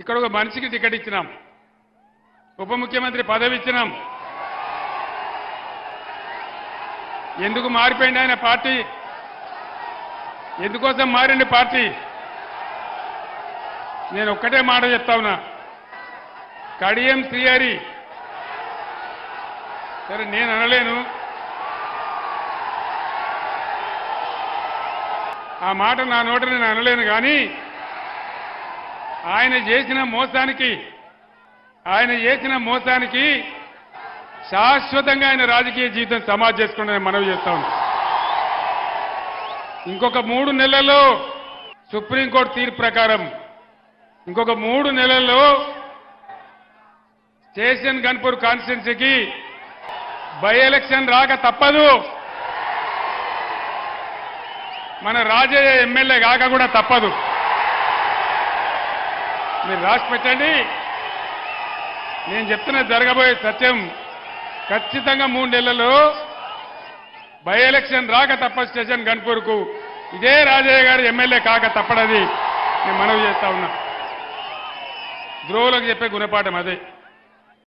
ఇక్కడ ఒక మనిషికి టికెట్ ఇచ్చినాం, ఉప ముఖ్యమంత్రి పదవి ఇచ్చినాం. ఎందుకు మారిపోయింది ఆయన పార్టీ? ఎందుకోసం మారింది పార్టీ? నేను ఒక్కటే మాట చెప్తా ఉన్నా, కడియం శ్రీహరి సరే నేను అనలేను, ఆ మాట నా నోట నేను అనలేను, కానీ ఆయన చేసిన మోసానికి శాశ్వతంగా ఆయన రాజకీయ జీవితం సమాధి చేసుకుంటే మనవి చేస్తా ఉన్నాం. ఇంకొక 3 నెలల్లో సుప్రీంకోర్టు తీర్పు ప్రకారం ఇంకొక 3 నెలల్లో స్టేషన్ గన్పూర్ కాన్స్టిట్యున్సీకి బై ఎలక్షన్ రాక తప్పదు. మన రాజయ్య ఎమ్మెల్యే కాక కూడా తప్పదు. మీరు రాసి పెట్టండి. నేను చెప్తున్న జరగబోయే సత్యం. ఖచ్చితంగా 3 నెలల్లో బై ఎలక్షన్ రాక తప్ప స్టేషన్ గన్పూర్కు ఇదే రాజయ్య గారు ఎమ్మెల్యే కాక తప్పడది నేను మనవి చేస్తా ఉన్నా. ద్రోవులకు చెప్పే గుణపాఠం అదే.